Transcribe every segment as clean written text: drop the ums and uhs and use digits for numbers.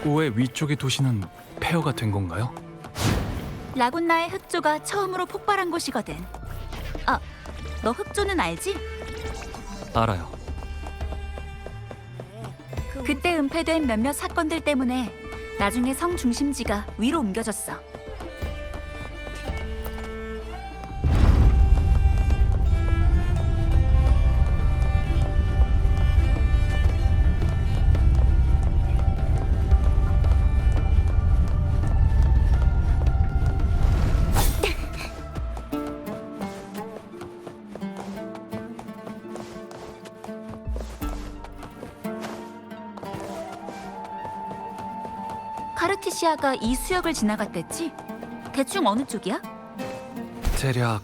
5의 위쪽의 도시는 폐허가 된 건가요? 라군나의 흑조가 처음으로 폭발한 곳이거든. 아, 너 흑조는 알지? 알아요. 그때 은폐된 몇몇 사건들 때문에 나중에 성 중심지가 위로 옮겨졌어. 카르티시아가 이 수역을 지나갔댔지? 대충 어느 쪽이야? 대략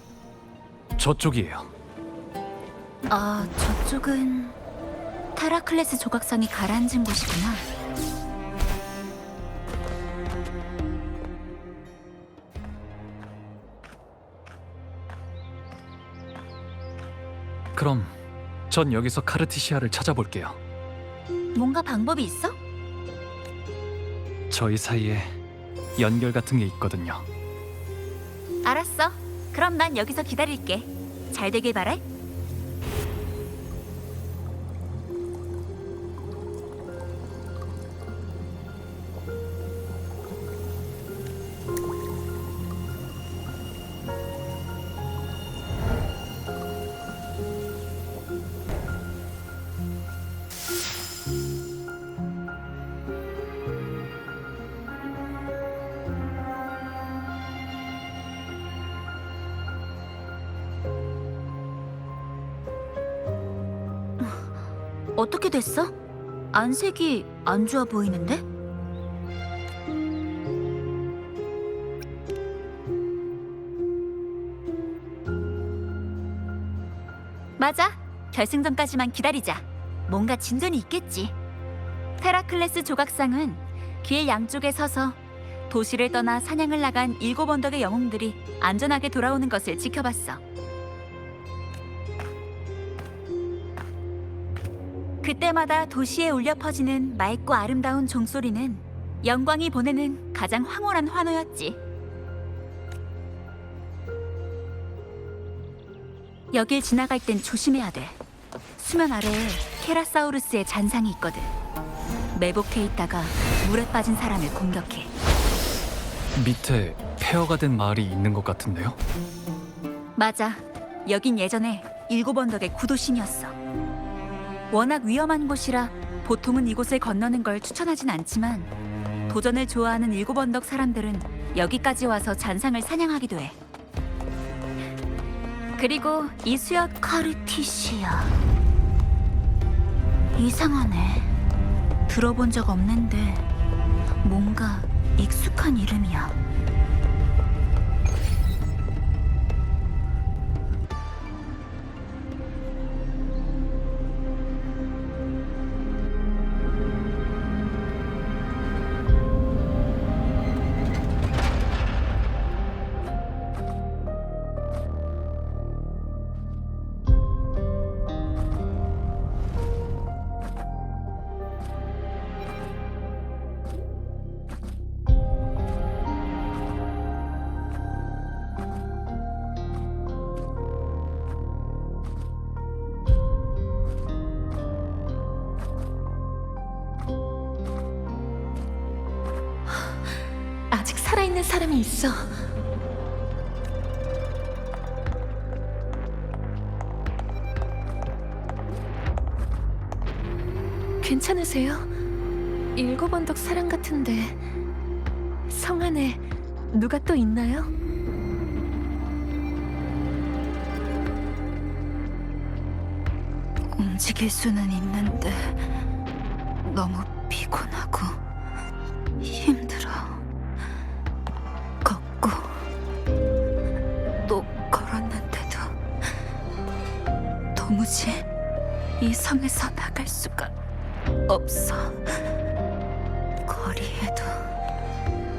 저쪽이에요. 아, 저쪽은 테라클레스 조각상이 가라앉은 곳이구나. 그럼 전 여기서 카르티시아를 찾아볼게요. 뭔가 방법이 있어? 저희 사이에 연결 같은 게 있거든요. 알았어. 그럼 난 여기서 기다릴게. 잘 되길 바래. 어떻게 됐어? 안색이 안 좋아 보이는데? 맞아. 결승전까지만 기다리자. 뭔가 진전이 있겠지. 테라클레스 조각상은 길 양쪽에 서서 도시를 떠나 사냥을 나간 7언덕의 영웅들이 안전하게 돌아오는 것을 지켜봤어. 그때마다 도시에 울려 퍼지는 맑고 아름다운 종소리는 영광이 보내는 가장 황홀한 환호였지. 여길 지나갈 땐 조심해야 돼. 수면 아래에 케라사우루스의 잔상이 있거든. 매복해 있다가 물에 빠진 사람을 공격해. 밑에 폐허가 된 마을이 있는 것 같은데요? 맞아. 여긴 예전에 7언덕의 구도심이었어. 워낙 위험한 곳이라 보통은 이곳을 건너는 걸 추천하진 않지만 도전을 좋아하는 7언덕 사람들은 여기까지 와서 잔상을 사냥하기도 해. 그리고 이 수역 카르티시아. 이상하네. 들어본 적 없는데 뭔가 익숙한 이름이야. 아직 살아있는 사람이 있어. 괜찮으세요? 7언덕 사람 같은데 성 안에 누가 또 있나요? 움직일 수는 있는데 너무 피곤하고 힘들어. 걷고 또 걸었는데도 도무지 이 성에서 나갈 수가 없어. 거리에도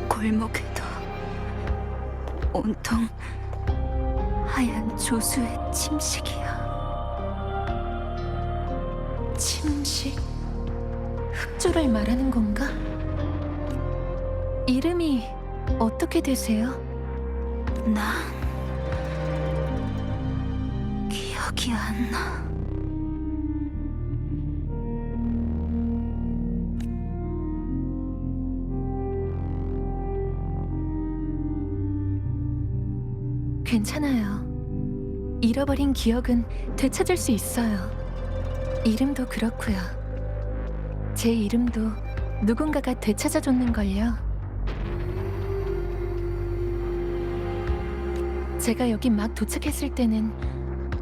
골목에도 온통 하얀 조수의 침식이야. 침식? 흑조를 말하는 건가? 이름이 어떻게 되세요? 난 기억이 안 나. 괜찮아요. 잃어버린 기억은 되찾을 수 있어요. 이름도 그렇고요. 제 이름도 누군가가 되찾아줬는걸요. 제가 여기 막 도착했을 때는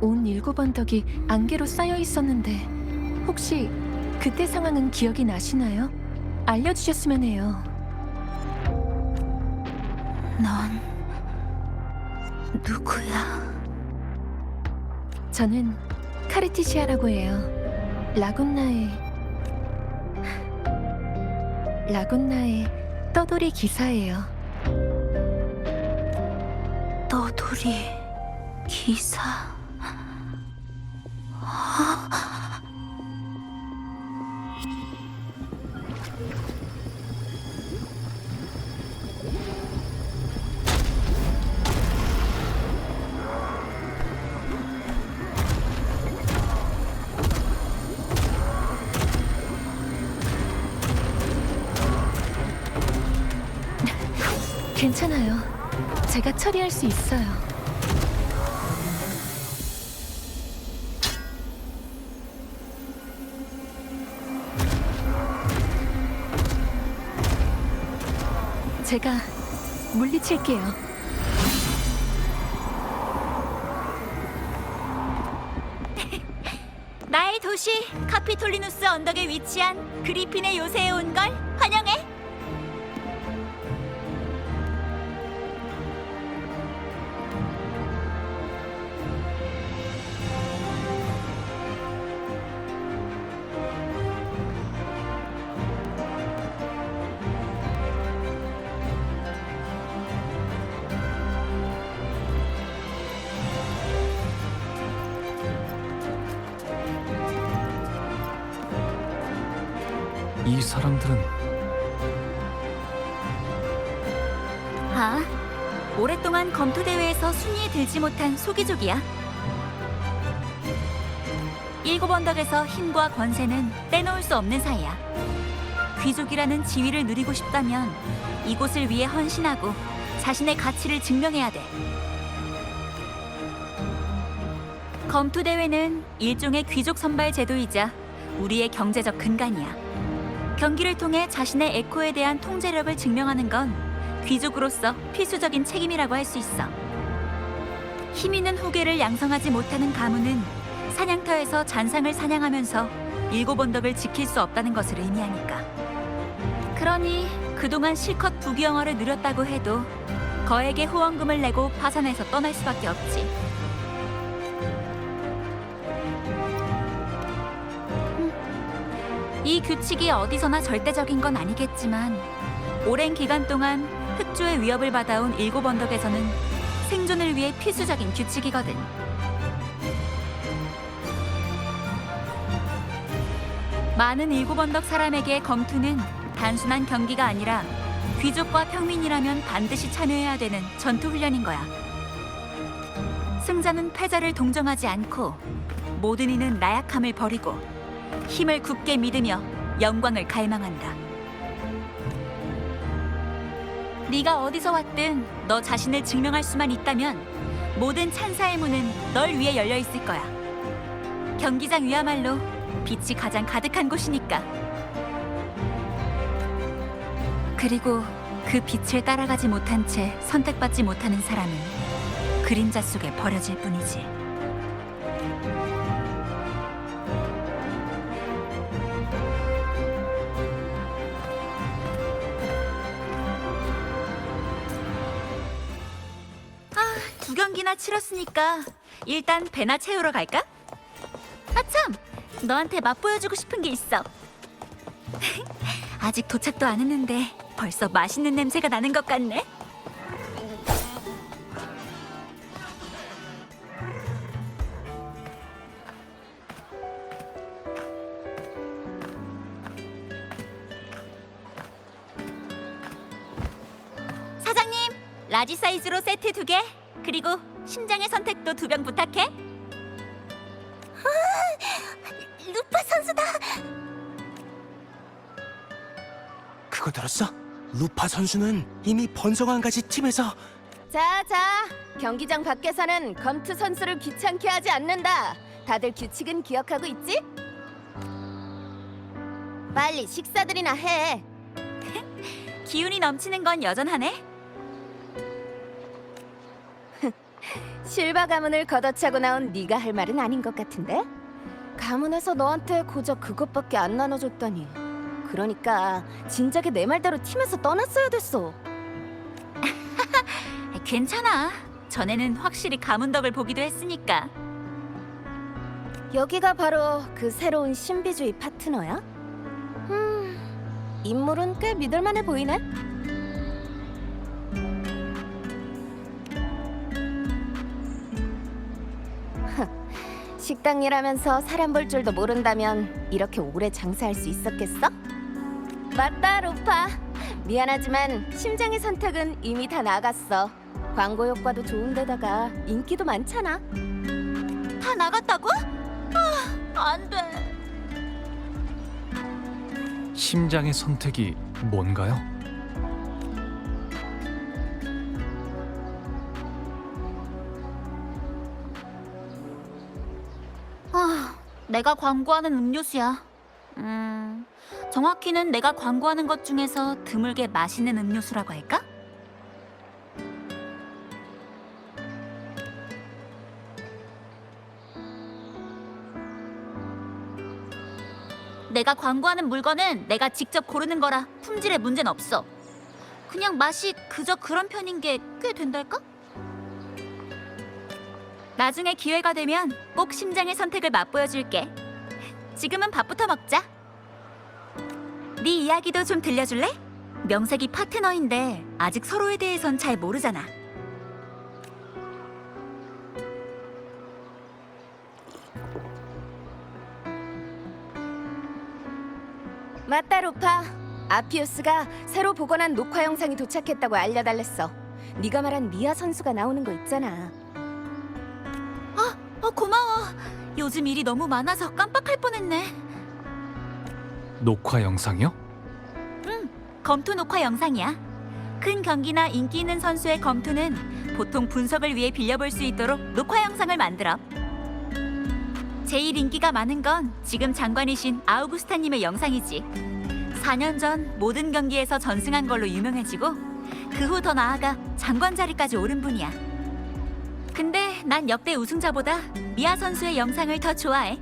온 7언덕이 안개로 쌓여 있었는데 혹시 그때 상황은 기억이 나시나요? 알려주셨으면 해요. 넌 누구야? 저는 카르티시아라고 해요. 라군나의 떠돌이 기사예요. 떠돌이 기사. 괜찮아요. 제가 처리할 수 있어요. 제가 물리칠게요. 나의 도시 카피톨리누스 언덕에 위치한 그리핀의 요새에 온 걸 환영해. 이 사람들은 아, 오랫동안 검토 대회에서 순위에 들지 못한 소기족이야. 7언덕에서 힘과 권세는 떼놓을 수 없는 사이야. 귀족이라는 지위를 누리고 싶다면 이곳을 위해 헌신하고 자신의 가치를 증명해야 돼. 검토 대회는 일종의 귀족 선발 제도이자 우리의 경제적 근간이야. 경기를 통해 자신의 에코에 대한 통제력을 증명하는 건 귀족으로서 필수적인 책임이라고 할 수 있어. 힘 있는 후계를 양성하지 못하는 가문은 사냥터에서 잔상을 사냥하면서 7언덕을 지킬 수 없다는 것을 의미하니까. 그러니 그동안 실컷 부귀영화를 누렸다고 해도 거액의 후원금을 내고 파산해서 떠날 수밖에 없지. 이 규칙이 어디서나 절대적인 건 아니겠지만 오랜 기간 동안 흑조의 위협을 받아온 7언덕에서는 생존을 위해 필수적인 규칙이거든. 많은 7언덕 사람에게 검투는 단순한 경기가 아니라 귀족과 평민이라면 반드시 참여해야 되는 전투 훈련인 거야. 승자는 패자를 동정하지 않고 모든 이는 나약함을 버리고 힘을 굳게 믿으며 영광을 갈망한다. 네가 어디서 왔든 너 자신을 증명할 수만 있다면 모든 찬사의 문은 널 위해 열려 있을 거야. 경기장 위야말로 빛이 가장 가득한 곳이니까. 그리고 그 빛을 따라가지 못한 채 선택받지 못하는 사람은 그림자 속에 버려질 뿐이지. 아, 2경기나 치렀으니까 일단 배나 채우러 갈까? 아참! 너한테 맛보여주고 싶은 게 있어. 아직 도착도 안 했는데 벌써 맛있는 냄새가 나는 것 같네. 라지 사이즈로 세트 2개, 그리고 심장의 선택도 2병 부탁해. 루파 선수다. 그거 들었어? 루파 선수는 이미 번성한 가지 팀에서 자, 경기장 밖에서는 검투 선수를 귀찮게 하지 않는다. 다들 규칙은 기억하고 있지? 빨리 식사들이나 해. 기운이 넘치는 건 여전하네. 실바 가문을 걷어차고 나온 네가 할 말은 아닌 것 같은데? 가문에서 너한테 고작 그것밖에 안 나눠줬다니. 그러니까 진작에 내 말대로 팀에서 떠났어야 됐어. 괜찮아. 전에는 확실히 가문 덕을 보기도 했으니까. 여기가 바로 그 새로운 신비주의 파트너야? 인물은 꽤 믿을만해 보이네. 식당 일하면서 사람 볼 줄도 모른다면 이렇게 오래 장사할 수 있었겠어? 맞다, 루파. 미안하지만 심장의 선택은 이미 다 나갔어. 광고 효과도 좋은데다가 인기도 많잖아. 다 나갔다고? 안 돼. 심장의 선택이 뭔가요? 내가 광고하는 음료수야. 정확히는 내가 광고하는 것 중에서 드물게 맛있는 음료수라고 할까? 내가 광고하는 물건은 내가 직접 고르는 거라 품질에 문제는 없어. 그냥 맛이 그저 그런 편인 게 꽤 된달까? 나중에 기회가 되면 꼭 심장의 선택을 맛보여줄게. 지금은 밥부터 먹자. 네 이야기도 좀 들려줄래? 명색이 파트너인데 아직 서로에 대해선 잘 모르잖아. 맞다, 루파. 아피우스가 새로 복원한 녹화 영상이 도착했다고 알려달랬어. 네가 말한 미아 선수가 나오는 거 있잖아. 고마워. 요즘 일이 너무 많아서 깜빡할 뻔했네. 녹화 영상이요? 검투 녹화 영상이야. 큰 경기나 인기 있는 선수의 검투는 보통 분석을 위해 빌려볼 수 있도록 녹화 영상을 만들어. 제일 인기가 많은 건 지금 장관이신 아우구스타님의 영상이지. 4년 전 모든 경기에서 전승한 걸로 유명해지고 그 후 더 나아가 장관 자리까지 오른 분이야. 근데 난 역대 우승자보다 미아 선수의 영상을 더 좋아해.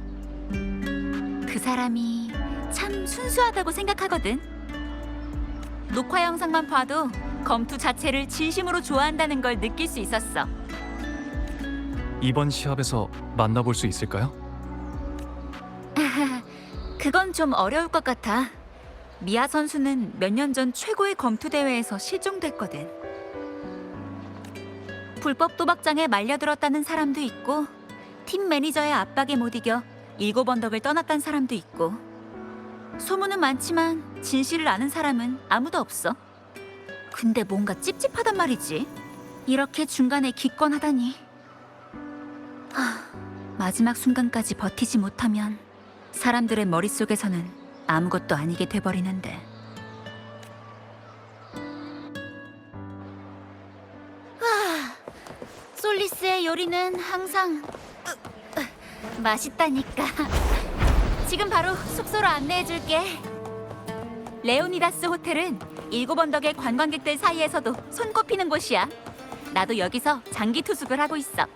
그 사람이 참 순수하다고 생각하거든. 녹화 영상만 봐도 검투 자체를 진심으로 좋아한다는 걸 느낄 수 있었어. 이번 시합에서 만나볼 수 있을까요? 그건 좀 어려울 것 같아. 미아 선수는 몇 년 전 최고의 검투 대회에서 실종됐거든. 불법 도박장에 말려들었다는 사람도 있고, 팀 매니저의 압박에 못 이겨 7언덕을 떠났다는 사람도 있고. 소문은 많지만 진실을 아는 사람은 아무도 없어. 근데 뭔가 찝찝하단 말이지. 이렇게 중간에 기권하다니. 마지막 순간까지 버티지 못하면 사람들의 머릿속에서는 아무것도 아니게 돼버리는데. 솔리스의 요리는 항상 맛있다니까. 지금 바로 숙소로 안내해줄게. 레오니다스 호텔은 7언덕의 관광객들 사이에서도 손꼽히는 곳이야. 나도 여기서 장기 투숙을 하고 있어.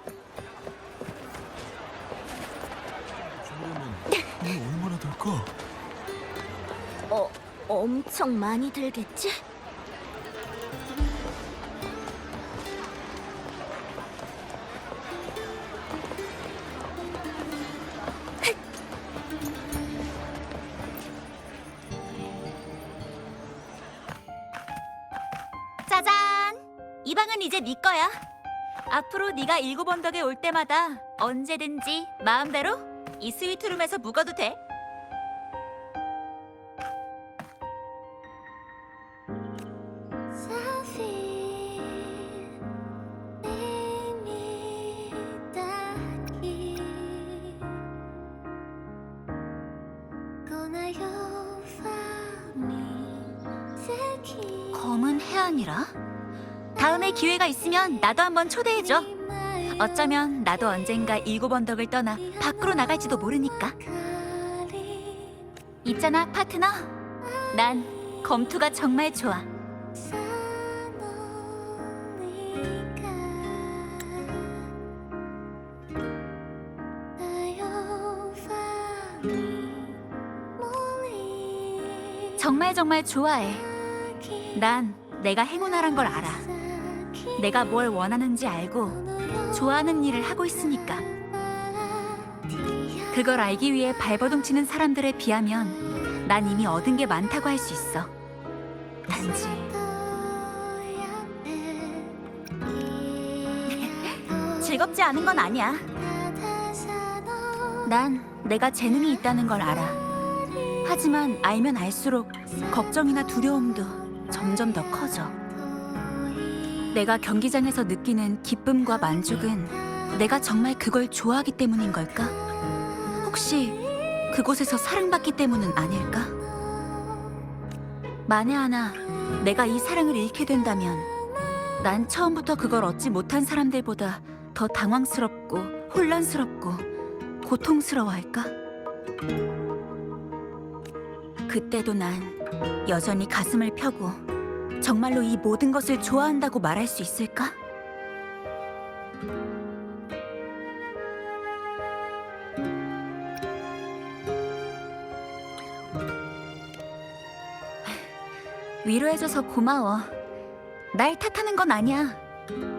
얼마나 될까? 엄청 많이 들겠지? 짜잔! 이 방은 이제 네 거야. 앞으로 네가 7언덕에 올 때마다 언제든지 마음대로 이 스위트룸에서 묵어도 돼. 아니라? 다음에 기회가 있으면 나도 한번 초대해줘. 어쩌면 나도 언젠가 일곱 언덕을 떠나 밖으로 나갈지도 모르니까. 있잖아, 파트너. 난 검투가 정말 좋아. 정말 좋아해. 난 내가 행운아란 걸 알아. 내가 뭘 원하는지 알고 좋아하는 일을 하고 있으니까. 그걸 알기 위해 발버둥치는 사람들에 비하면 난 이미 얻은 게 많다고 할 수 있어. 단지 즐겁지 않은 건 아니야. 난 내가 재능이 있다는 걸 알아. 하지만 알면 알수록 걱정이나 두려움도 점점 더 커져. 내가 경기장에서 느끼는 기쁨과 만족은 내가 정말 그걸 좋아하기 때문인 걸까? 혹시 그곳에서 사랑받기 때문은 아닐까? 만에 하나 내가 이 사랑을 잃게 된다면 난 처음부터 그걸 얻지 못한 사람들보다 더 당황스럽고 혼란스럽고 고통스러워할까? 그때도 난 여전히 가슴을 펴고 정말로 이 모든 것을 좋아한다고 말할 수 있을까? 위로해줘서 고마워. 날 탓하는 건 아니야.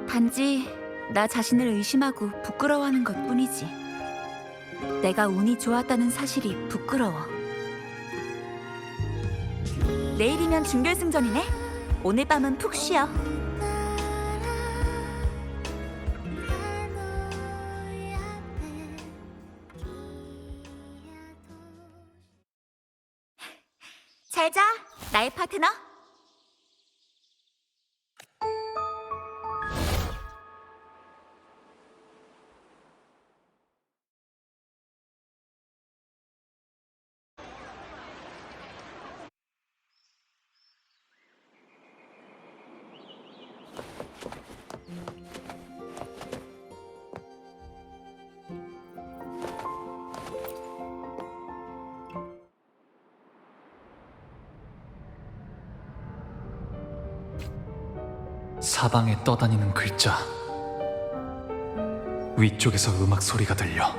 단지 나 자신을 의심하고 부끄러워하는 것뿐이지. 내가 운이 좋았다는 사실이 부끄러워. 내일이면 준결승전이네. 오늘 밤은 푹 쉬어. 잘 자, 나의 파트너. 사방에 떠다니는 글자. 위쪽에서 음악 소리가 들려.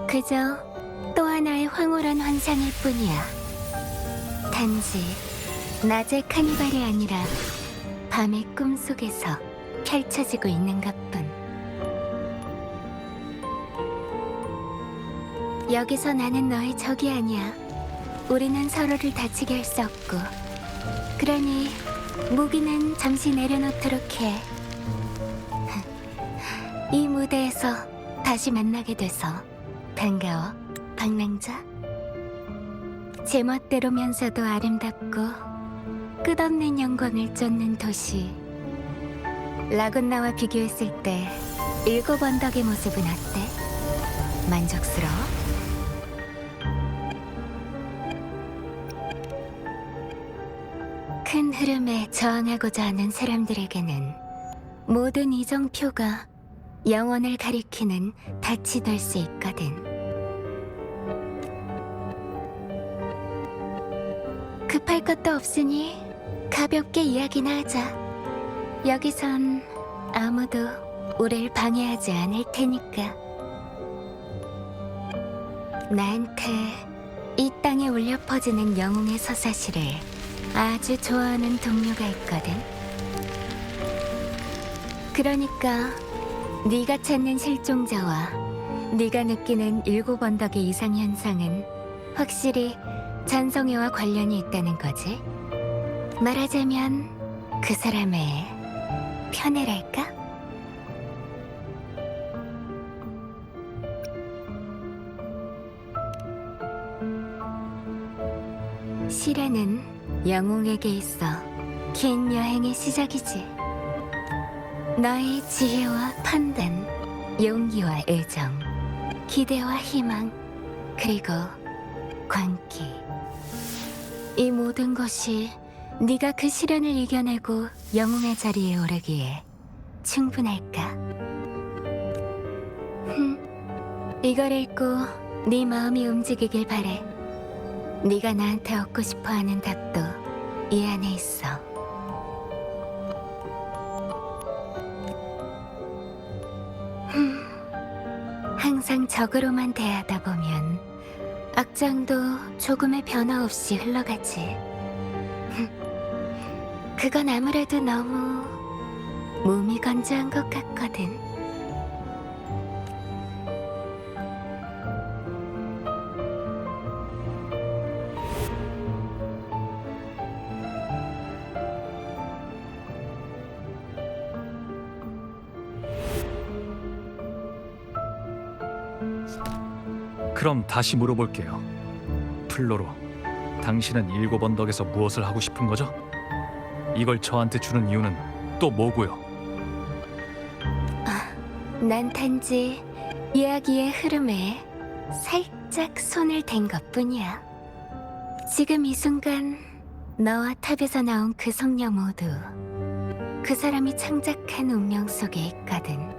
그저 또 하나의 황홀한 환상일 뿐이야. 단지 낮의 카니발이 아니라 밤의 꿈속에서 펼쳐지고 있는 것뿐. 여기서 나는 너의 적이 아니야. 우리는 서로를 다치게 할 수 없고, 그러니 무기는 잠시 내려놓도록 해. 이 무대에서 다시 만나게 돼서 반가워, 방랑자. 제멋대로면서도 아름답고 끝없는 영광을 쫓는 도시. 라군나와 비교했을 때 일곱 언덕의 모습은 어때? 만족스러워? 큰 흐름에 저항하고자 하는 사람들에게는 모든 이정표가 영혼을 가리키는 닻이 될 수 있거든. 급할 것도 없으니 가볍게 이야기나 하자. 여기선 아무도 우릴 방해하지 않을 테니까. 나한테 이 땅에 울려 퍼지는 영웅의 서사시를 아주 좋아하는 동료가 있거든. 그러니까 네가 찾는 실종자와 네가 느끼는 일곱 언덕의 이상현상은 확실히 잔성애와 관련이 있다는 거지. 말하자면 그 사람의 편애랄까? 시련은 영웅에게 있어 긴 여행의 시작이지. 너의 지혜와 판단, 용기와 애정, 기대와 희망, 그리고 광기. 이 모든 것이 네가 그 시련을 이겨내고 영웅의 자리에 오르기에 충분할까? 이걸 읽고 네 마음이 움직이길 바래. 네가 나한테 얻고 싶어하는 답도 이 안에 있어. 항상 적으로만 대하다 보면 악장도 조금의 변화 없이 흘러가지. 그건 아무래도 너무 몸이 건조한 것 같거든. 그럼 다시 물어볼게요. 플로로, 당신은 일곱 언덕에서 무엇을 하고 싶은 거죠? 이걸 저한테 주는 이유는 또 뭐고요? 난 단지 이야기의 흐름에 살짝 손을 댄 것뿐이야. 지금 이 순간 너와 탑에서 나온 그 성녀 모두 그 사람이 창작한 운명 속에 있거든.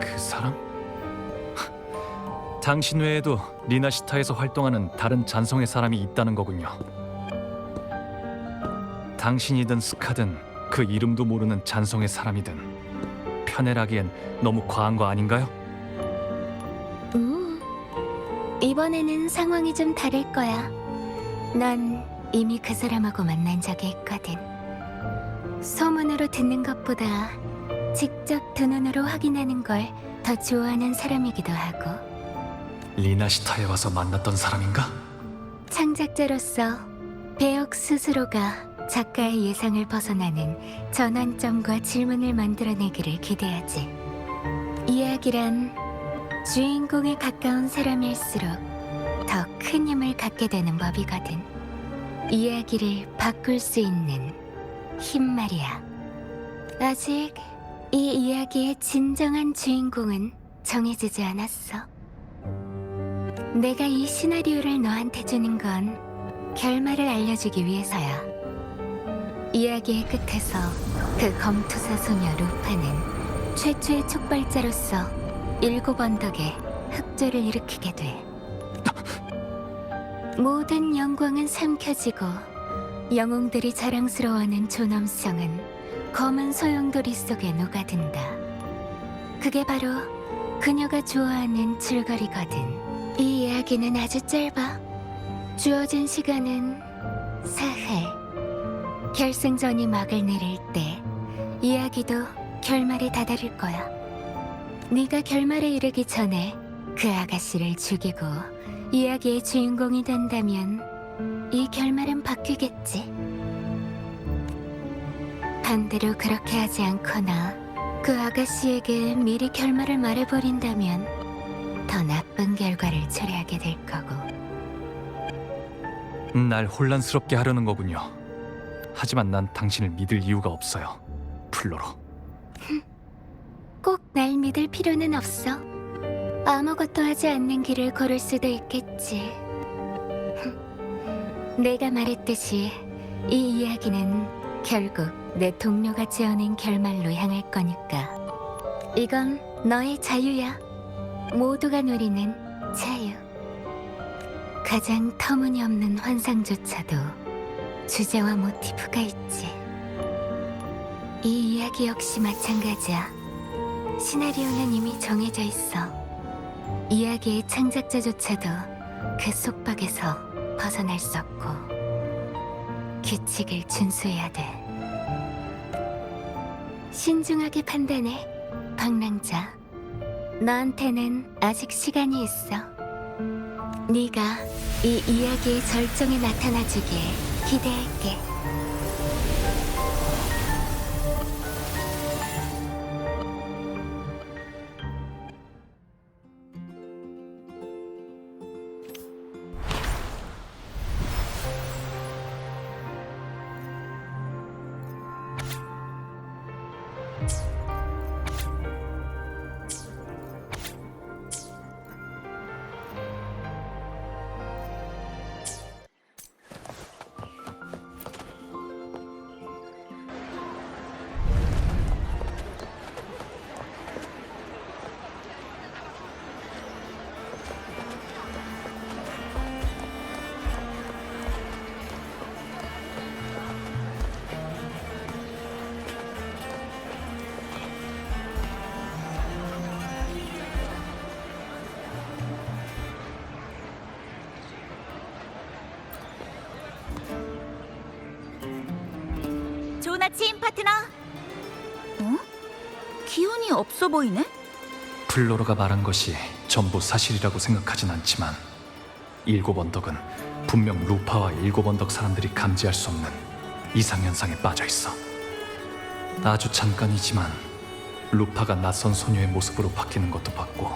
그 사람? 당신 외에도 리나시타에서 활동하는 다른 잔성의 사람이 있다는 거군요. 당신이든 스카든 그 이름도 모르는 잔성의 사람이든 편애라기엔 너무 과한 거 아닌가요? 이번에는 상황이 좀 다를 거야. 난 이미 그 사람하고 만난 적이 있거든. 소문으로 듣는 것보다 직접 두 눈으로 확인하는 걸 더 좋아하는 사람이기도 하고. 리나시타에 와서 만났던 사람인가? 창작자로서 배역 스스로가 작가의 예상을 벗어나는 전환점과 질문을 만들어내기를 기대하지. 이야기란 주인공에 가까운 사람일수록 더 큰 힘을 갖게 되는 법이거든. 이야기를 바꿀 수 있는 힘 말이야. 아직 이 이야기의 진정한 주인공은 정해지지 않았어. 내가 이 시나리오를 너한테 주는 건 결말을 알려주기 위해서야. 이야기의 끝에서 그 검투사 소녀 루파는 최초의 촉발자로서 일곱 언덕에 흑조를 일으키게 돼. 모든 영광은 삼켜지고 영웅들이 자랑스러워하는 존엄성은 검은 소용돌이 속에 녹아든다. 그게 바로 그녀가 좋아하는 줄거리거든. 이 이야기는 아주 짧아. 주어진 시간은 사흘. 결승전이 막을 내릴 때 이야기도 결말에 다다를 거야. 네가 결말에 이르기 전에 그 아가씨를 죽이고 이야기의 주인공이 된다면 이 결말은 바뀌겠지. 반대로 그렇게 하지 않거나 그 아가씨에게 미리 결말을 말해버린다면 더 나쁜 결과를 초래하게 될 거고. 날 혼란스럽게 하려는 거군요. 하지만 난 당신을 믿을 이유가 없어요, 플로로. 꼭 날 믿을 필요는 없어. 아무것도 하지 않는 길을 걸을 수도 있겠지. 내가 말했듯이 이 이야기는 결국 내 동료가 지어낸 결말로 향할 거니까. 이건 너의 자유야. 모두가 누리는 자유. 가장 터무니없는 환상조차도 주제와 모티프가 있지. 이 이야기 역시 마찬가지야. 시나리오는 이미 정해져 있어. 이야기의 창작자조차도 그 속박에서 벗어날 수 없고 규칙을 준수해야 돼. 신중하게 판단해, 방랑자. 너한테는 아직 시간이 있어. 네가 이 이야기의 절정에 나타나주길 기대할게. 아침 파트너. 어? 기운이 없어 보이네? 플로로가 말한 것이 전부 사실이라고 생각하진 않지만 일곱 언덕은 분명 루파와 일곱 언덕 사람들이 감지할 수 없는 이상현상에 빠져 있어. 아주 잠깐이지만 루파가 낯선 소녀의 모습으로 바뀌는 것도 봤고,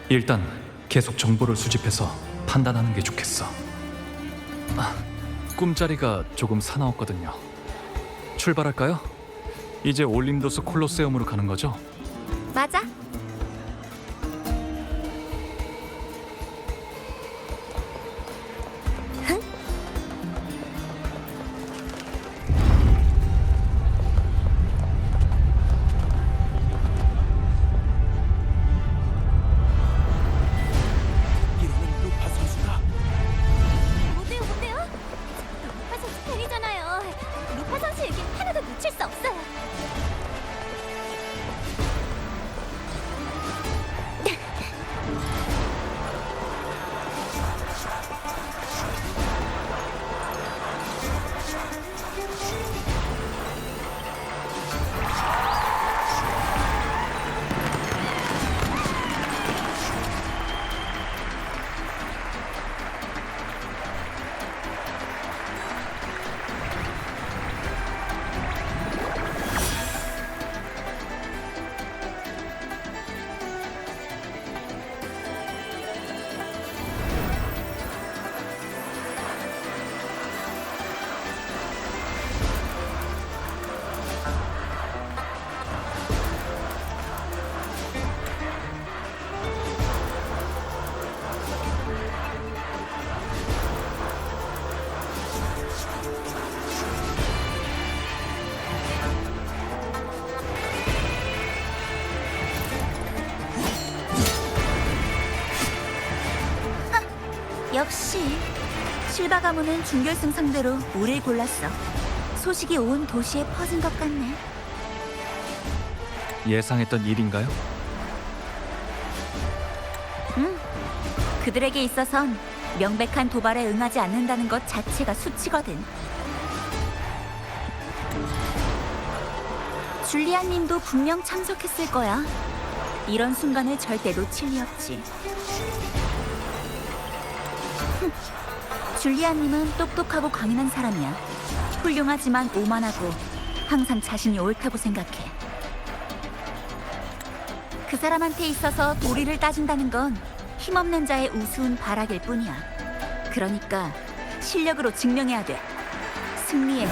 일단 계속 정보를 수집해서 판단하는 게 좋겠어. 꿈자리가 조금 사나웠거든요. 출발할까요? 이제 올림도스 콜로세움으로 가는 거죠? 맞아. 이러면 루파 선수가 못해요. 루파 선수 팬이잖아요. 루파 선수 얘기 하나도 놓칠 수 없어요. 역시 실바 가문은 준결승 상대로 우릴 골랐어. 소식이 온 도시에 퍼진 것 같네. 예상했던 일인가요? 그들에게 있어선 명백한 도발에 응하지 않는다는 것 자체가 수치거든. 줄리안 님도 분명 참석했을 거야. 이런 순간을 절대 놓칠 리 없지. 줄리안 님은 똑똑하고 강인한 사람이야. 훌륭하지만 오만하고 항상 자신이 옳다고 생각해. 그 사람한테 있어서 도리를 따진다는 건 힘없는 자의 우스운 발악일 뿐이야. 그러니까 실력으로 증명해야 돼. 승리에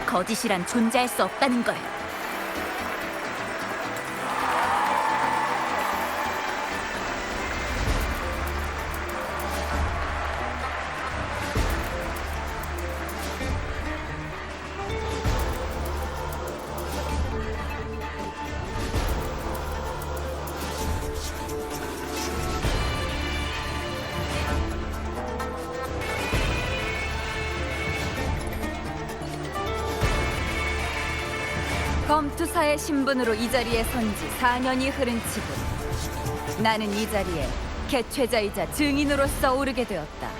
거짓이란 존재할 수 없다는 걸. 검투사의 신분으로 이 자리에 선 지 4년이 흐른 지금 나는 이 자리에 개최자이자 증인으로서 오르게 되었다.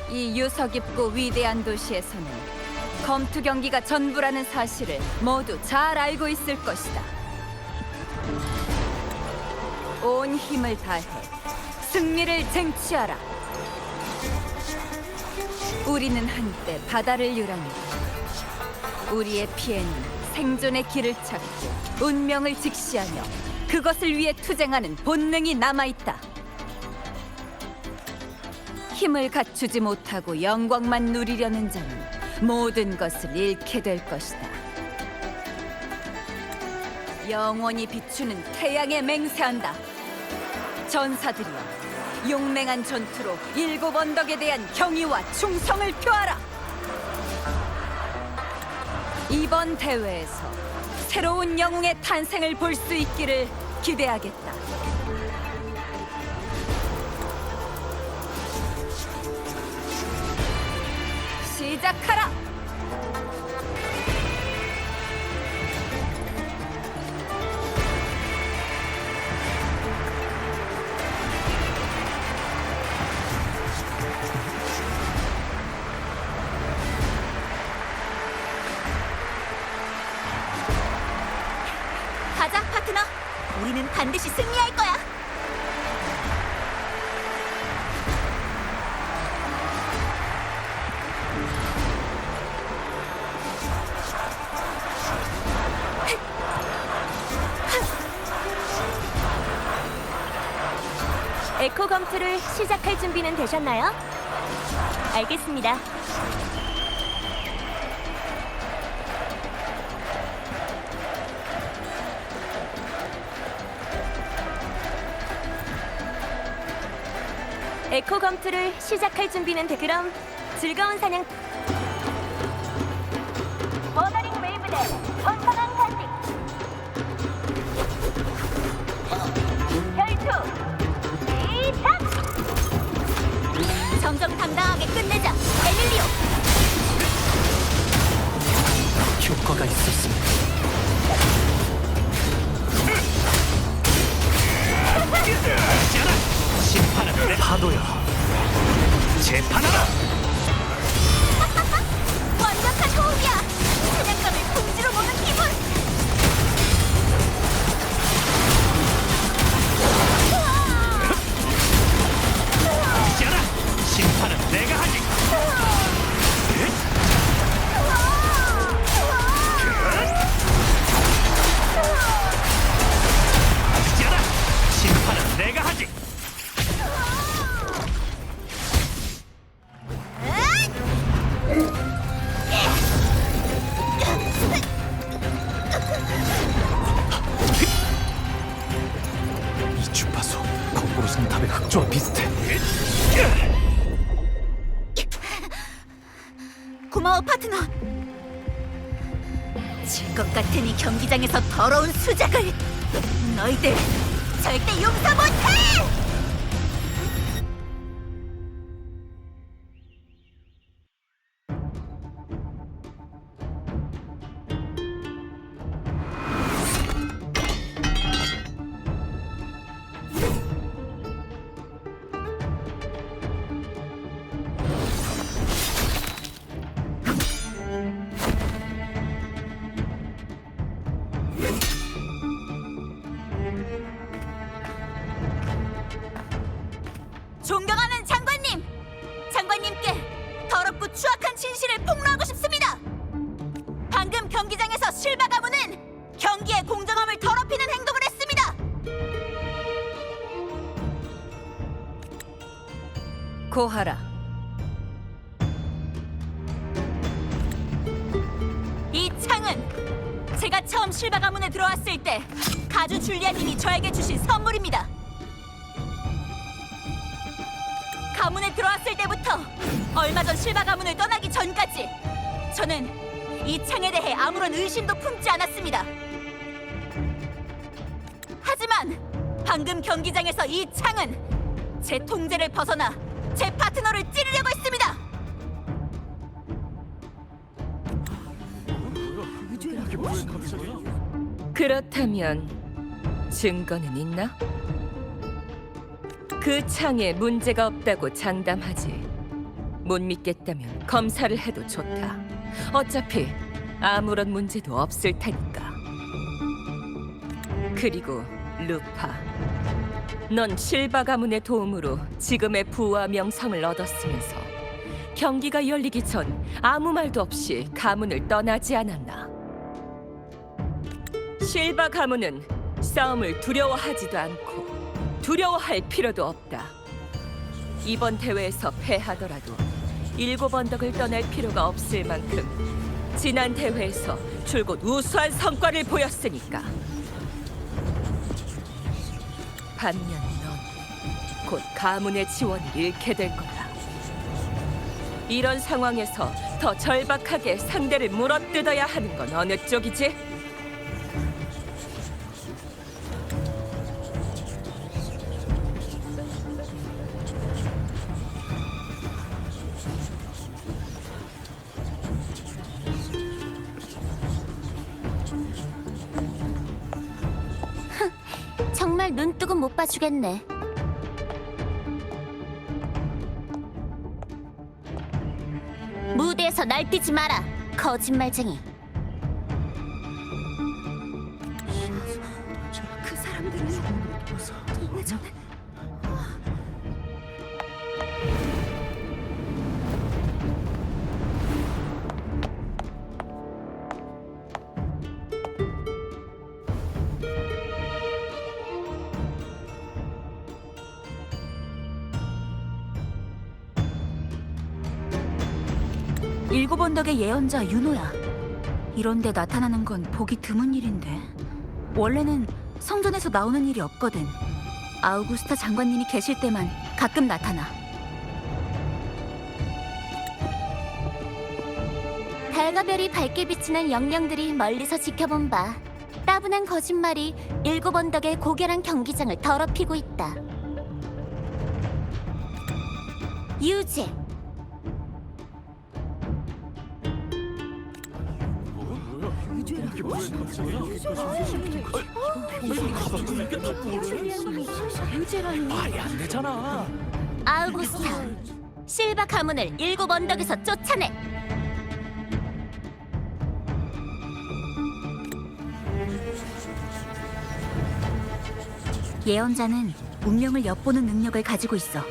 이 유서 깊고 위대한 도시에서는 검투 경기가 전부라는 사실을 모두 잘 알고 있을 것이다. 온 힘을 다해 승리를 쟁취하라. 우리는 한때 바다를 유랑했다. 우리의 피에는 생존의 길을 찾고 운명을 직시하며 그것을 위해 투쟁하는 본능이 남아있다. 힘을 갖추지 못하고 영광만 누리려는 자는 모든 것을 잃게 될 것이다. 영원히 비추는 태양에 맹세한다. 전사들이여, 용맹한 전투로 일곱 언덕에 대한 경의와 충성을 표하라. 이번 대회에서 새로운 영웅의 탄생을 볼 수 있기를 기대하겠다. 시작하라. 반드시 승리할 거야. 에코 검투를 시작할 준비는 되셨나요? 알겠습니다. 에코 검투를 시작할 준비는 그럼 즐거운 사냥. 버너링 웨이브대 번성한 간직. 결투 시작. 정정당당하게 끝내자. 에밀리오. 효과가 있었습니다. 심판은 내 파도야. 재판하라. 완벽한 호흡이야. 사냥감을 봉지로 모는 기분. 지아라. 심판은 내가 하지. 지아라. 심판은 내가 하지. 이 주파수 거꾸로 성탑의 흑조와 비슷해. 고마워 파트너. 질 것 같은 이 경기장에서 더러운 수작을 너희들 절대 용서 못해! 존경하는 장관님! 장관님께 더럽고 추악한 진실을 폭로하고 싶습니다! 방금 경기장에서 실바 가문은 경기의 공정함을 더럽히는 행동을 했습니다! 고하라. 이 창은 제가 처음 실바 가문에 들어왔을 때 가주 줄리아님이 저에게 주신 선물입니다. 가문에 들어왔을 때부터 얼마 전 실바 가문을 떠나기 전까지 저는 이 창에 대해 아무런 의심도 품지 않았습니다. 하지만 방금 경기장에서 이 창은 제 통제를 벗어나 제 파트너를 찌르려고 했습니다. 그렇다면 증거는 있나? 그 창에 문제가 없다고 장담하지. 못 믿겠다면 검사를 해도 좋다. 어차피 아무런 문제도 없을 테니까. 그리고 루파, 넌 실바 가문의 도움으로 지금의 부와 명성을 얻었으면서 경기가 열리기 전 아무 말도 없이 가문을 떠나지 않았나? 실바 가문은 싸움을 두려워하지도 않고 두려워할 필요도 없다. 이번 대회에서 패하더라도 7 언덕을 떠날 필요가 없을 만큼 지난 대회에서 줄곧 우수한 성과를 보였으니까. 반면 넌 곧 가문의 지원을 잃게 될 거다. 이런 상황에서 더 절박하게 상대를 물어뜯어야 하는 건 어느 쪽이지? 정말 눈뜨고 못 봐주겠네. 무대에서 날뛰지 마라, 거짓말쟁이. 그 사람들은 일곱 언덕의 예언자 윤호야. 이런데 나타나는 건 보기 드문 일인데. 원래는 성전에서 나오는 일이 없거든. 아우구스타 장관님이 계실 때만 가끔 나타나. 달과 별이 밝게 비치는 영령들이 멀리서 지켜본 바 따분한 거짓말이 일곱 언덕의 고결한 경기장을 더럽히고 있다. 유죄. 말이 안 되잖아. 아우구스타, 실바 가문을 일곱 언덕에서 쫓아내. 예언자는 운명을 엿보는 능력을 가지고 있어.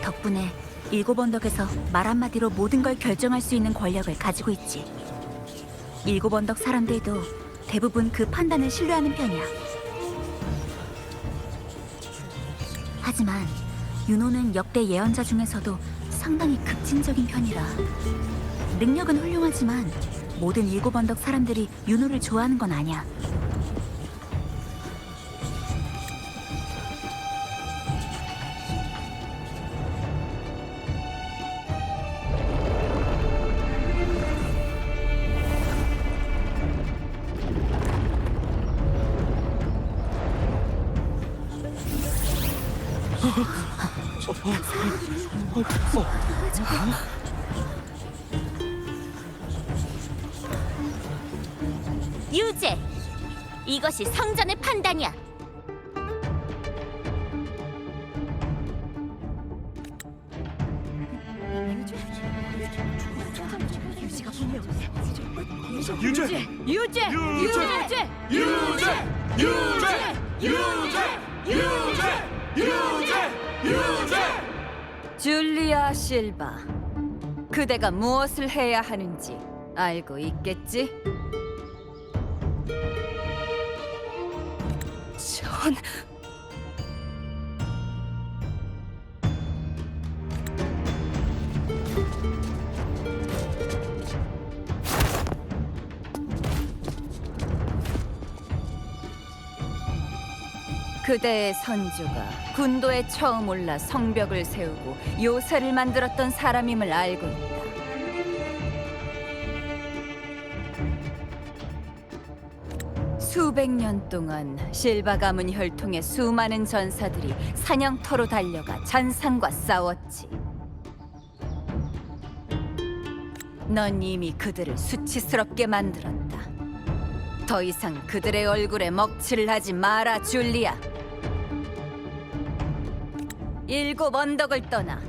덕분에 일곱 언덕에서 말 한마디로 모든 걸 결정할 수 있는 권력을 가지고 있지. 일곱 언덕 사람들도 대부분 그 판단을 신뢰하는 편이야. 하지만 윤호는 역대 예언자 중에서도 상당히 급진적인 편이라. 능력은 훌륭하지만 모든 일곱 언덕 사람들이 윤호를 좋아하는 건 아니야. 유죄. 이것이 성전의 판단이야. 유죄! 유죄! 줄리아 실바, 그대가 무엇을 해야 하는지 알고 있겠지? 전... 그대의 선조가 군도에 처음 올라 성벽을 세우고 요새를 만들었던 사람임을 알고 있다. 수백 년 동안 실바 가문 혈통의 수많은 전사들이 사냥터로 달려가 잔상과 싸웠지. 넌 이미 그들을 수치스럽게 만들었다. 더 이상 그들의 얼굴에 먹칠을 하지 마라, 줄리아. 일곱 언덕을 떠나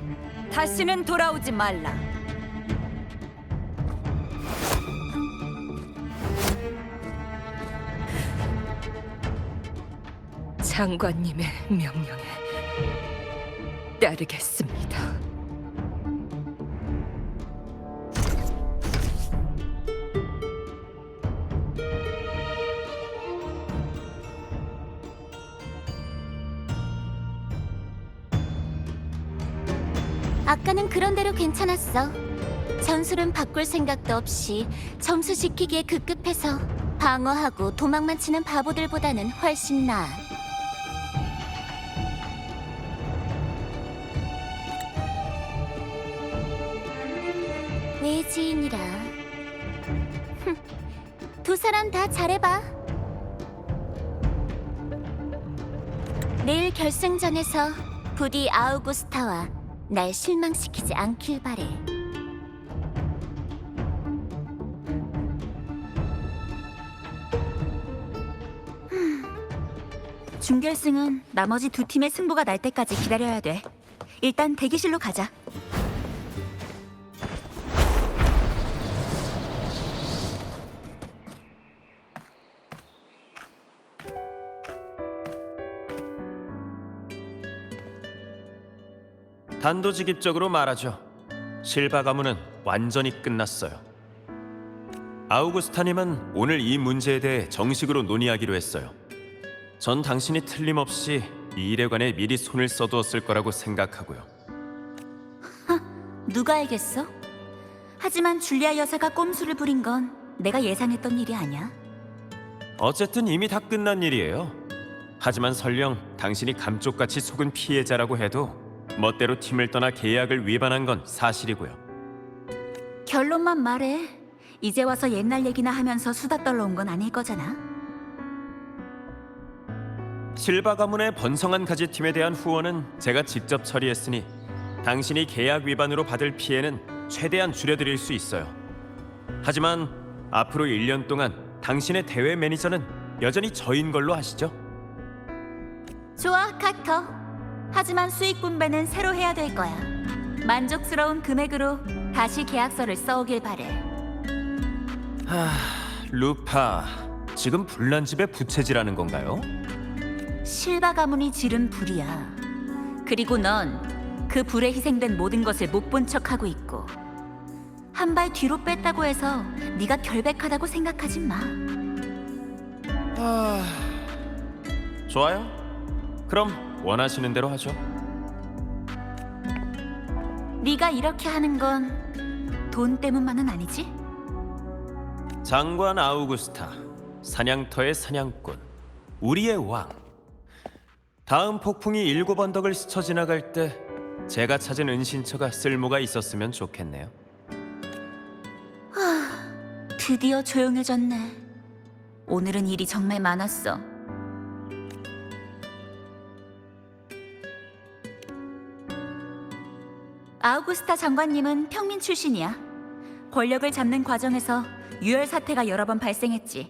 다시는 돌아오지 말라. 장관님의 명령에 따르겠습니다. 아까는 그런대로 괜찮았어. 전술은 바꿀 생각도 없이 점수 지키기에 급급해서 방어하고 도망만 치는 바보들보다는 훨씬 나아. 외지인이라. 두 사람 다 잘해봐. 내일 결승전에서 부디 아우구스타와 날 실망시키지 않길 바래. 준결승은 나머지 두 팀의 승부가 날 때까지 기다려야 돼. 일단 대기실로 가자. 단도직입적으로 말하죠. 실바 가문은 완전히 끝났어요. 아우구스타님은 오늘 이 문제에 대해 정식으로 논의하기로 했어요. 전 당신이 틀림없이 이 일에 관해 미리 손을 써두었을 거라고 생각하고요. 누가 알겠어? 하지만 줄리아 여사가 꼼수를 부린 건 내가 예상했던 일이 아니야. 어쨌든 이미 다 끝난 일이에요. 하지만 설령 당신이 감쪽같이 속은 피해자라고 해도 멋대로 팀을 떠나 계약을 위반한 건 사실이고요. 결론만 말해. 이제 와서 옛날 얘기나 하면서 수다 떨러 온 건 아닐 거잖아. 실바 가문의 번성한 가지팀에 대한 후원은 제가 직접 처리했으니 당신이 계약 위반으로 받을 피해는 최대한 줄여드릴 수 있어요. 하지만 앞으로 1년 동안 당신의 대회 매니저는 여전히 저인 걸로 하시죠? 좋아, 카터. 하지만 수익 분배는 새로 해야 될 거야. 만족스러운 금액으로 다시 계약서를 써오길 바래. 루파, 지금 불난 집에 부채질하는 건가요? 실바 가문이 지른 불이야. 그리고 넌 그 불에 희생된 모든 것을 못 본 척하고 있고 한 발 뒤로 뺐다고 해서 네가 결백하다고 생각하지 마. 좋아요. 그럼 원하시는 대로 하죠. 네가 이렇게 하는 건 돈 때문만은 아니지? 장관 아우구스타, 사냥터의 사냥꾼, 우리의 왕. 다음 폭풍이 7언덕을 스쳐 지나갈 때 제가 찾은 은신처가 쓸모가 있었으면 좋겠네요. 드디어 조용해졌네. 오늘은 일이 정말 많았어. 아우구스타 장관님은 평민 출신이야. 권력을 잡는 과정에서 유혈 사태가 여러 번 발생했지.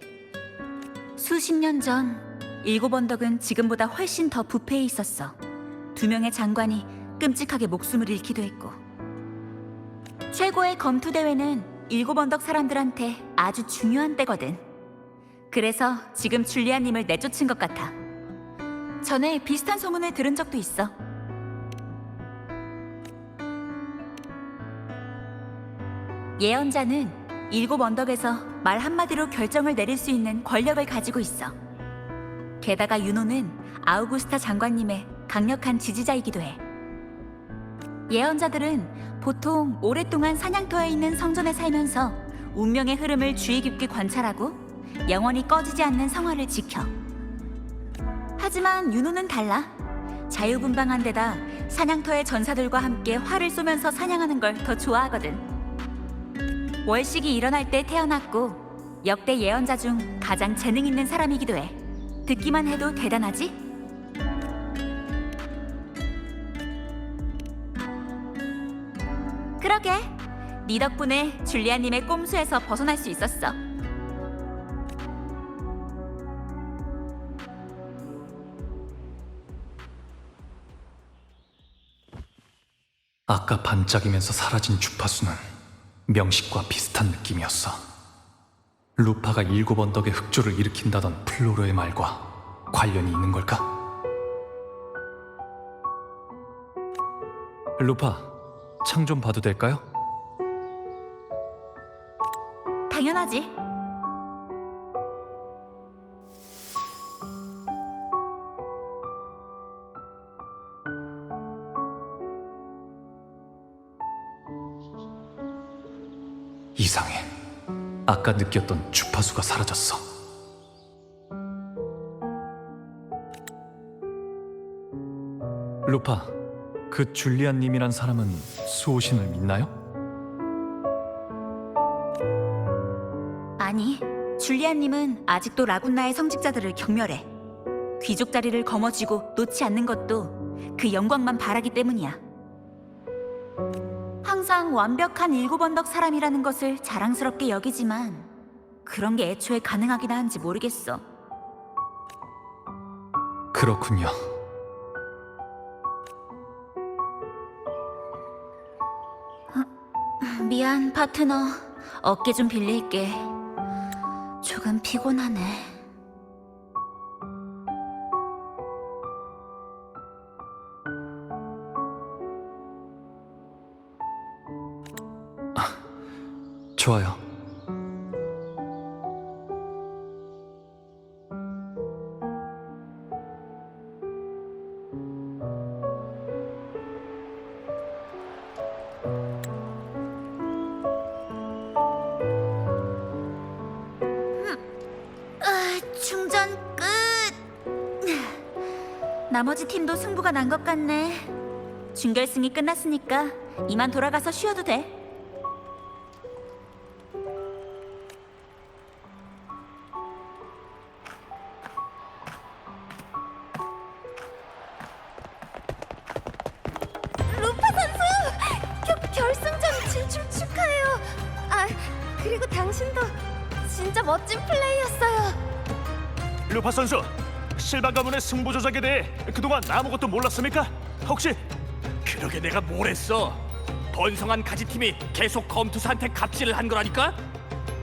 수십 년 전 7언덕은 지금보다 훨씬 더 부패해 있었어. 2명의 장관이 끔찍하게 목숨을 잃기도 했고. 최고의 검투 대회는 7언덕 사람들한테 아주 중요한 때거든. 그래서 지금 줄리아님을 내쫓은 것 같아. 전에 비슷한 소문을 들은 적도 있어. 예언자는 7언덕에서 말 한마디로 결정을 내릴 수 있는 권력을 가지고 있어. 게다가 윤호는 아우구스타 장관님의 강력한 지지자이기도 해. 예언자들은 보통 오랫동안 사냥터에 있는 성전에 살면서 운명의 흐름을 주의 깊게 관찰하고 영원히 꺼지지 않는 성화를 지켜. 하지만 윤호는 달라. 자유분방한 데다 사냥터의 전사들과 함께 활을 쏘면서 사냥하는 걸 더 좋아하거든. 월식이 일어날 때 태어났고 역대 예언자 중 가장 재능 있는 사람이기도 해. 듣기만 해도 대단하지? 그러게. 네 덕분에 줄리아님의 꼼수에서 벗어날 수 있었어. 아까 반짝이면서 사라진 주파수는 명식과 비슷한 느낌이었어. 루파가 7언덕의 흑조를 일으킨다던 플로로의 말과 관련이 있는 걸까? 루파, 창 좀 봐도 될까요? 당연하지. 이상해. 아까 느꼈던 주파수가 사라졌어. 루파, 그 줄리안님이란 사람은 수호신을 믿나요? 아니, 줄리안님은 아직도 라군나의 성직자들을 경멸해. 귀족 자리를 거머쥐고 놓지 않는 것도 그 영광만 바라기 때문이야. 항상 완벽한 7언덕 사람이라는 것을 자랑스럽게 여기지만 그런 게 애초에 가능하긴 한지 모르겠어. 그렇군요. 미안, 파트너. 어깨 좀 빌릴게. 조금 피곤하네. 좋아요. 충전 끝. 나머지 팀도 승부가 난 것 같네. 준결승이 끝났으니까 이만 돌아가서 쉬어도 돼. 루파 선수! 결승전 진출 축하해요. 아, 그리고 당신도 진짜 멋진 플레이였어요. 루파 선수, 실바 가문의 승부 조작에 대해 그동안 아무것도 몰랐습니까? 혹시 그러게 내가 뭘 했어? 번성한 가지팀이 계속 검투사한테 갑질을 한 거라니까?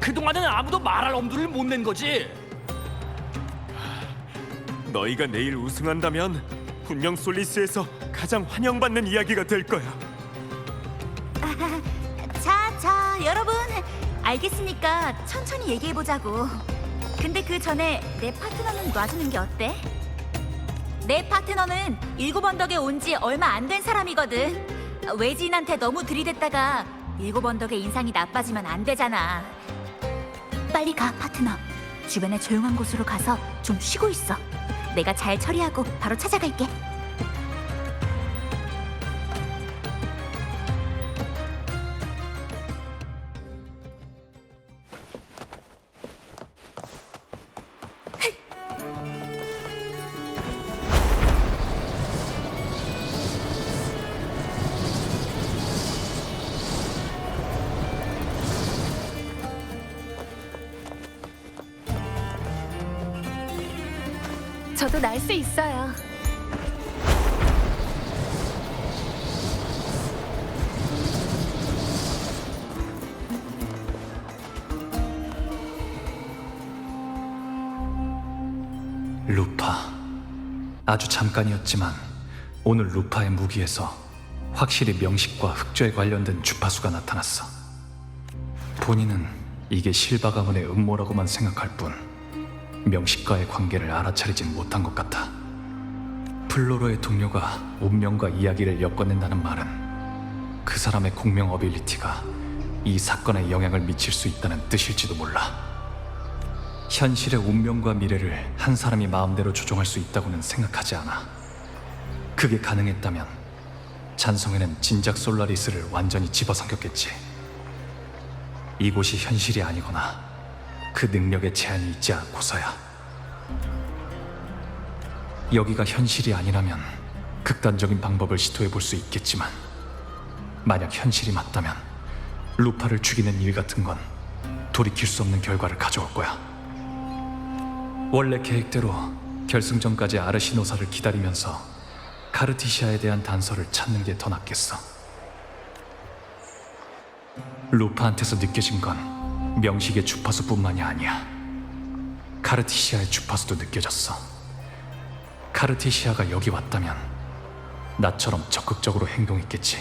그동안은 아무도 말할 엄두를 못 낸 거지. 너희가 내일 우승한다면 분명 솔리스에서 가장 환영받는 이야기가 될 거야. 자, 여러분. 알겠으니까 천천히 얘기해보자고. 근데 그 전에 내 파트너는 놔주는 게 어때? 내 파트너는 7언덕에 온 지 얼마 안 된 사람이거든. 외지인한테 너무 들이댔다가 7언덕의 인상이 나빠지면 안 되잖아. 빨리 가, 파트너. 주변에 조용한 곳으로 가서 좀 쉬고 있어. 내가 잘 처리하고 바로 찾아갈게. 저도 날 수 있어요. 루파. 아주 잠깐이었지만 오늘 루파의 무기에서 확실히 명식과 흑조에 관련된 주파수가 나타났어. 본인은 이게 실바 가문의 음모라고만 생각할 뿐 명식과의 관계를 알아차리진 못한 것 같아. 플로로의 동료가 운명과 이야기를 엮어낸다는 말은 그 사람의 공명 어빌리티가 이 사건에 영향을 미칠 수 있다는 뜻일지도 몰라. 현실의 운명과 미래를 한 사람이 마음대로 조종할 수 있다고는 생각하지 않아. 그게 가능했다면 잔성에는 진작 솔라리스를 완전히 집어삼켰겠지. 이곳이 현실이 아니거나 그 능력에 제한이 있지 않고서야. 여기가 현실이 아니라면 극단적인 방법을 시도해 볼 수 있겠지만 만약 현실이 맞다면 루파를 죽이는 일 같은 건 돌이킬 수 없는 결과를 가져올 거야. 원래 계획대로 결승전까지 아르시노사를 기다리면서 카르티시아에 대한 단서를 찾는 게 더 낫겠어. 루파한테서 느껴진 건 명식의 주파수뿐만이 아니야. 카르티시아의 주파수도 느껴졌어. 카르티시아가 여기 왔다면 나처럼 적극적으로 행동했겠지.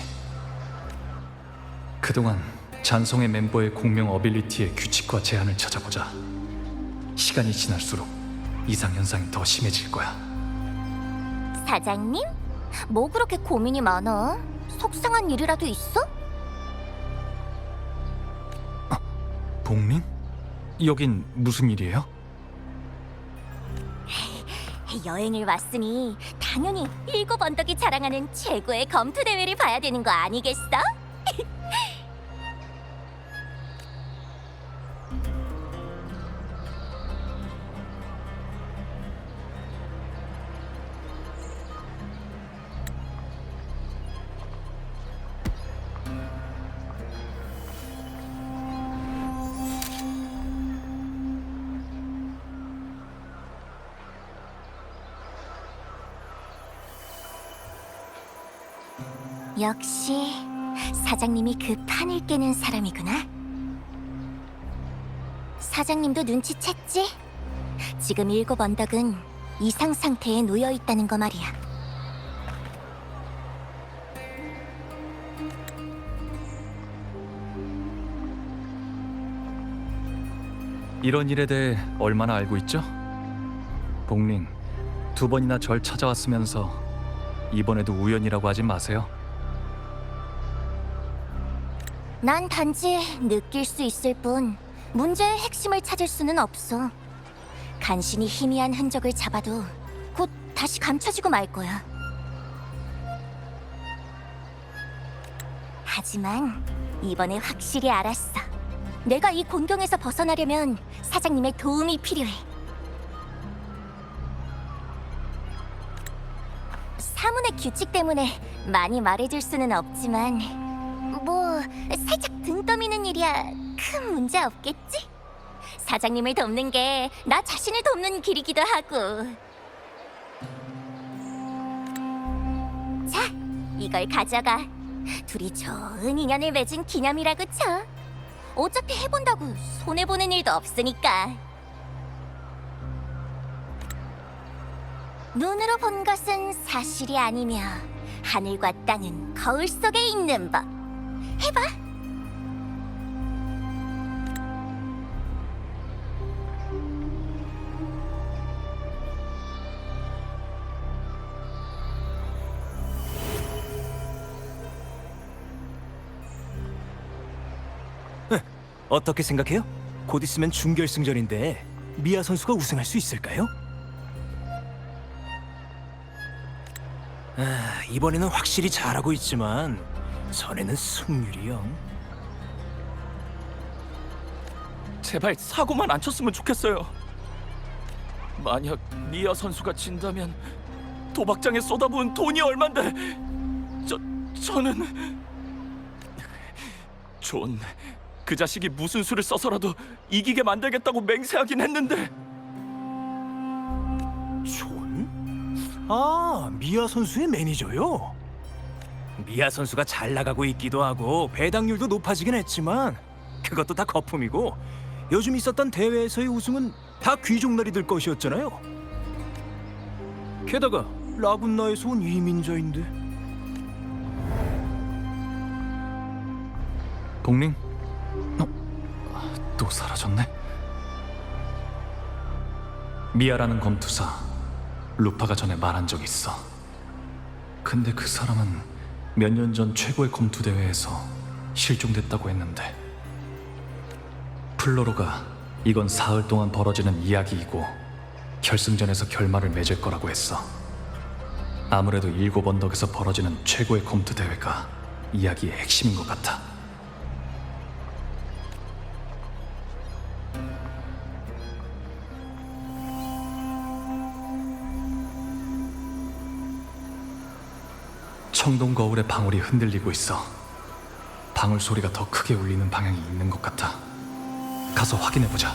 그동안 잔송의 멤버의 공명 어빌리티의 규칙과 제한을 찾아보자. 시간이 지날수록 이상현상이 더 심해질 거야. 사장님? 뭐 그렇게 고민이 많아? 속상한 일이라도 있어? 복민? 여긴 무슨 일이에요? 여행을 왔으니 당연히 7언덕이 자랑하는 최고의 검투 대회를 봐야 되는 거 아니겠어? 역시 사장님이 그 판을 깨는 사람이구나. 사장님도 눈치챘지? 지금 7언덕은 이상 상태에 놓여 있다는 거 말이야. 이런 일에 대해 얼마나 알고 있죠? 복링, 2번이나 절 찾아왔으면서 이번에도 우연이라고 하지 마세요. 난 단지 느낄 수 있을 뿐 문제의 핵심을 찾을 수는 없어. 간신히 희미한 흔적을 잡아도 곧 다시 감춰지고 말 거야. 하지만 이번에 확실히 알았어. 내가 이 곤경에서 벗어나려면 사장님의 도움이 필요해. 사문의 규칙 때문에 많이 말해줄 수는 없지만 뭐 살짝 등 떠미는 일이야 큰 문제 없겠지? 사장님을 돕는 게 나 자신을 돕는 길이기도 하고. 자, 이걸 가져가. 둘이 좋은 인연을 맺은 기념이라고 쳐. 어차피 해본다고 손해보는 일도 없으니까. 눈으로 본 것은 사실이 아니며 하늘과 땅은 거울 속에 있는 법. 해봐. 어떻게 생각해요? 곧 있으면 준결승전인데 미아 선수가 우승할 수 있을까요? 이번에는 확실히 잘하고 있지만 전에는 승률이 영. 제발 사고만 안 쳤으면 좋겠어요. 만약 미아 선수가 진다면 도박장에 쏟아부은 돈이 얼만데 저는 존, 그 자식이 무슨 수를 써서라도 이기게 만들겠다고 맹세하긴 했는데. 존? 아, 미아 선수의 매니저요? 미아 선수가 잘 나가고 있기도 하고 배당률도 높아지긴 했지만 그것도 다 거품이고 요즘 있었던 대회에서의 우승은 다 귀족날이들 것이었잖아요. 게다가 라군나에서 온 이민자인데. 복링? 또 사라졌네. 미아라는 검투사, 루파가 전에 말한 적 있어. 근데 그 사람은 몇 년 전 최고의 검투 대회에서 실종됐다고 했는데, 플로로가 이건 사흘 동안 벌어지는 이야기이고 결승전에서 결말을 맺을 거라고 했어. 아무래도 7언덕에서 벌어지는 최고의 검투 대회가 이야기의 핵심인 것 같아. 청동 거울에 방울이 흔들리고 있어. 방울 소리가 더 크게 울리는 방향이 있는 것 같아. 가서 확인해보자.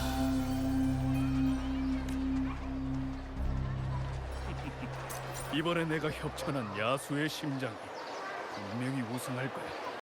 이번에 내가 협찬한 야수의 심장이 분명히 우승할 거야.